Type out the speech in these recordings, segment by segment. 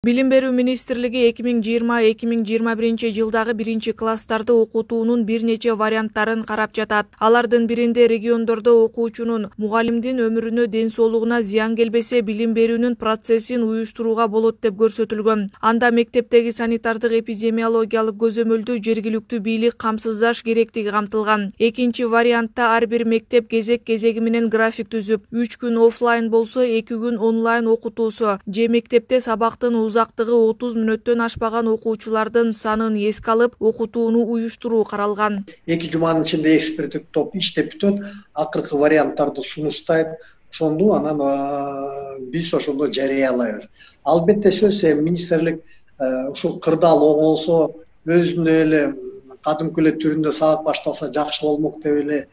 Билим берүү министрлиги 2020-2021 жылдагы 1-класстарды окутуунун бир нече варианттарын карап жатат. Алардын биринде региондордо окуучунун мугалимдин өмүрүнө, ден соолугуна зыян келбесе билим берүүнүн процессин уюштурууга болот деп көрсөтүлгөн. Анда мектептеги санитардык эпидемиологиялык көзөмөлдү жергиликтүү бийлик камсыздаш керектиги камтылган. Экинчи вариантта ар бир мектеп кезек-кезеги менен график түзүп, 3 күн офлайн болсо 2 күн онлайн окутуусу же мектепте сабактын узактыгы 30 мүнөттөн ашпаган окуучулардын санын эске алып окутууну уюштуруу каралган. 2 жуманын ичинде эксперттик топ иштеп бүтөт, акыркы варианттарды сунуштайт. Ошондо анан биз ошондо жарыялайбыз. Албетте сөзсүз министрлик ушул кырдаал оңолсо, өзүнө эле кадимки эле түрүндө сабак башталса жакшы болмок деп эле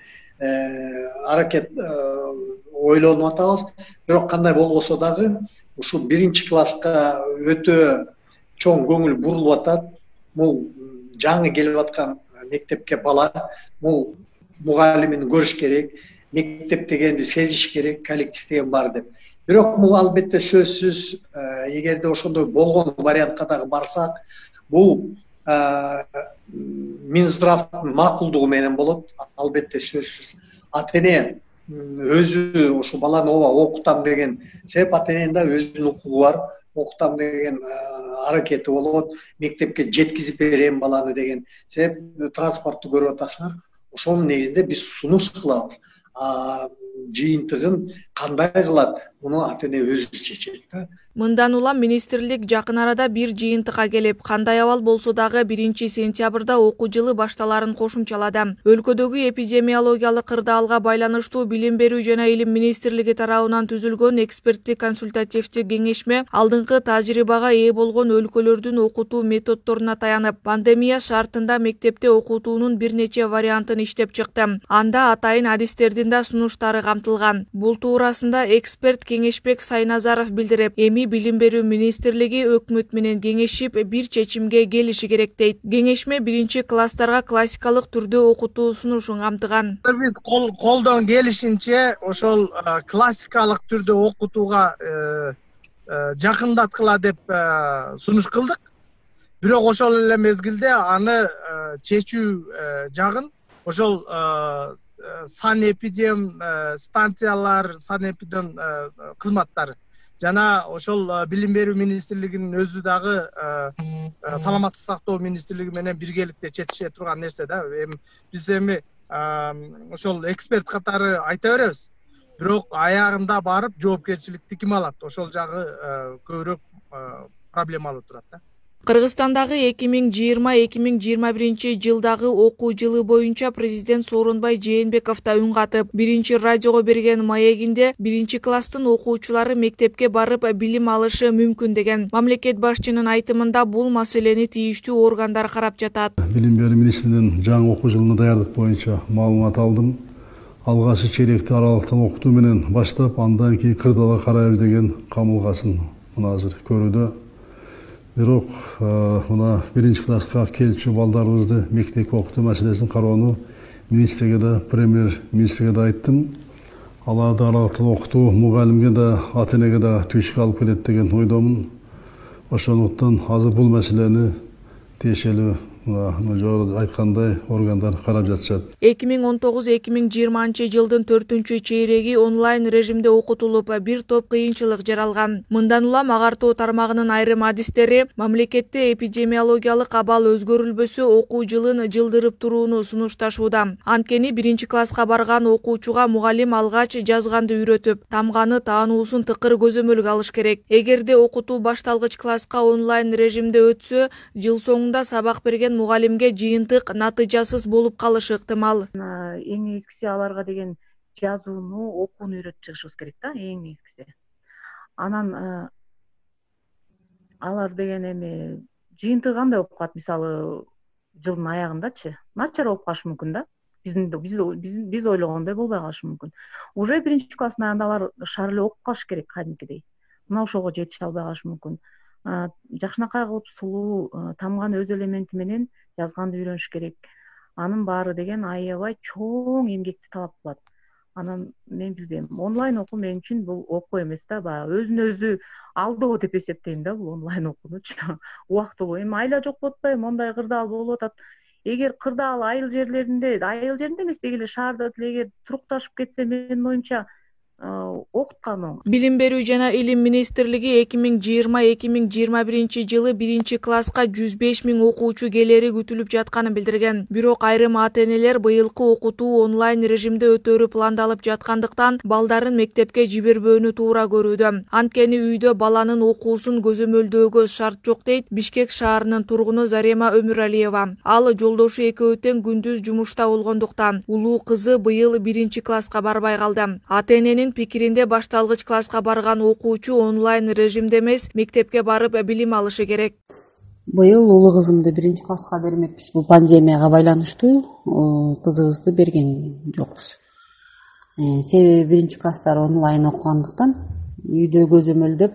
аракет ойлонуп атабыз. Бирок кандай болбосо дагы ушул 1-класска өтө чоң көңүл бурулуп атат. Бул жаңы келип аткан мектепке бала, бул мугалимин көрүш керек, мектеп дегенди сезиш керек, коллектив деген бар деп. Бирок бул албетте сөзсүз, эгерде ошондой болгон вариантка дагы барсак, бул Минздравдын макулдугу менен болот, албетте сөзсүз. Ата-эне өзү ошо баланы окутам деген себеп, ата-эненин да өзүнүн укугу бар, окутам деген аракети болот, мектепке жеткизип берем баланы деген себеп, транспортты көрүп атасыңар. Ошонун негизинде биз сунуш кылабыз. Жыйынтыгын кандай кылат, муну ата-эне өзү чечет да. Мындан улам министрлик жакын арада бир жыйынтыкка келип, кандай абал болсо дагы 1-сентябрда окуу жылы башталарын кошумчалады. Өлкөдөгү эпидемиологиялык кырдаалга байланыштуу билим берүү жана илим министрлиги тарабынан түзүлгөн эксперттик консультативдик кеңешме алдыңкы тажрыйбага ээ болгон өлкөлөрдүн окутуу методдоруна таянып, пандемия шартында мектепте окутуунун бир нече вариантын иштеп чыкты. Анда атайын адистердин да сунуштары камтылган. Бул туурасында эксперт Кеңешбек Сайназаров билдирип, эми билим берүү министрлиги өкмөт менен кеңешип бир чечимге келиши керек дейт. Кеңешме 1-класстарга классикалык түрдө окутуу сунушун камтыган. Биз колдон келишинче ошол классикалык түрдө окутууга жакындаткыла деп сунуш кылдык. Бирок ошол эле мезгилде аны чечүү жагын ошол санэпидем станциялар, санэпидем кызматтары жана ошол билим берүү министрлигинин өзү дагы саламаттык сактоо министрлиги менен биргеликте чечише турган нерсе да. Биз эми ошол эксперт катары айта беребиз. Бирок аягында барып жоопкерчиликти ким алат? Ошол жагы көбүрөөк проблемалуу турат да. Кыргызстандагы 2020-2021 жылдагы окуу жылы боюнча президент Сооронбай Жээнбеков да үн катып, 1-радиого берген маегинде 1-класстын окуучулары мектепке барып билим алышы мүмкүн деген. Мамлекет башчынын айтымында бул маселени тийиштүү органдар карап жатат. Билим берүү министринин жаңы окуу жылына даярдык боюнча маалымат алдым. Алгачкы чейректи аралыктан окутуу менен баштап, андан кийин кырдаалга карайбыз деген камылгасын мына азыр көрүүдө. Бирок мына 1-класска келчү балдарыбызды мектепке окутуу маселесин кароону министрге да, премьер-министрге да айттым. Аларды аралыктан окутуу мугалимге да, ата-энеге да түйшүк алып келет деген ойдомун. Ошондуктан азыр бул маселени тиешелүү жогоруда айткандай органдар карап жатышат. 2019-2020 жылдын 4-чейреги онлайн режимде окутулуп, бир топ кыйынчылык жаралган. Мындан улам агартуу тармагынын айрым адистери мамлекетте эпидемиологиялык абал өзгөрүлбөсө окуу жылын жылдырып турууну сунушташууда. Анткени 1-класска барган окуучуга мугалим алгач жазганды үйрөтүп, тамганы таануусун тыкыр көзөмөлгө алыш керек. Эгерде окутуу башталгыч класска онлайн режимде өтсө, жыл соңунда сабак берген мугалимге жыйынтык натыйжасыз болуп калышы ыктымал. Эң негизгиси аларга деген жазууну, окууну үйрөтүп чыгышыбыз керек да, эң негизгиси. Анан алар деген эми жыйынтыгы кандай болуп калат, мисалы жылдын аягындачы начар болуп калышы мүмкүн да. Биз ойлогондой болбой калышы мүмкүн. Уже 1-класстын аягында алар шаар эле окуп калыш керек кадимкидей. Мына ошого жетише албай калышы мүмкүн. Жакшынакай кылып сулуу тамганы өз элементи менен жазганды үйрөнүш керек. Анын баары деген аябай чоң эмгекти талап кылат. Анан мен билбейм, онлайн окуу мен үчүн бул окуу эмес да, баягы өзүнө өзү алдоо деп эсептейм да бул онлайн окуунучу. Убактылуу эми айла жок болуп атпайбы, мондай кырдаал болуп атат. Эгер кырдаал айыл жеринде эмес, деги эле шаарда деле эгер турукташып кетсе, менин оюмча окуткан оң. Билим берүү жана илим министрлиги 2020-2021 жылы 1-класска 105 000 окуучу келери күтүлүп жатканын билдирген. Бирок айрым ата-энелер быйылкы окутуу онлайн режимде өтөөрү пландалып жаткандыктан балдарын мектепке жибербөөнү туура көрүүдө. Анткени үйдө баланын окуусун көзөмөлдөөгө шарт жок дейт Бишкек шаарынын тургуну Зарема Өмүралиева. Ал жолдошу экөө тең күндүз жумушта болгондуктан улуу кызы быйыл 1-класска барбай калды. Ата-эненин пикиринде башталгыч класска барган окуучу онлайн режимде эмес, мектепке барып билим алышы керек. Быйыл улуу кызымды 1-класска бермекпиз. Бул пандемияга байланыштуу кызыбызды берген жокпуз. Себеби 1-класстар онлайн окугандыктан үйдө көзөмөлдөп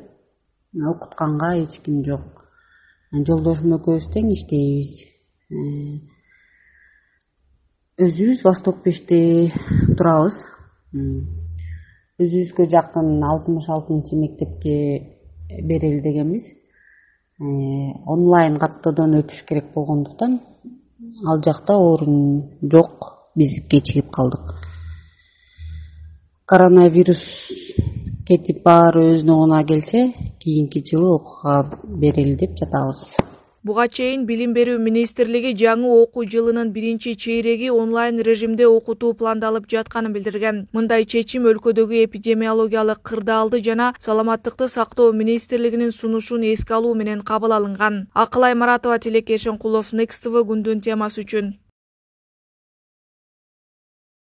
окутканга эч ким жок. Жолдошум экөөбүз тең иштейбиз. Өзүбүз Восток 5-те турабыз. Өзүбүзгө жакын 66 мектепке берели дегенбиз. Онлайн каттоодон өтүш керек болгондуктан ал жакта орун жок, биз кечигип калдык. Коронавирус кетип баары өзүнүн оңуна келсе, кийинки жылы окууга берели деп жатабыз. Буга чейин Билим берүү министрлиги жаңы окуу жылынын 1-чейреги онлайн режимде окутуу пландалып жатканын билдирген. Мындай чечим өлкөдөгү эпидемиологиялык кырдаалды жана саламаттыкты сактоо министрлигинин сунушун эске алуу менен кабыл алынган. Акылай Маратова, Тилеке Шенкулов, Next TV күндүн темасы үчүн.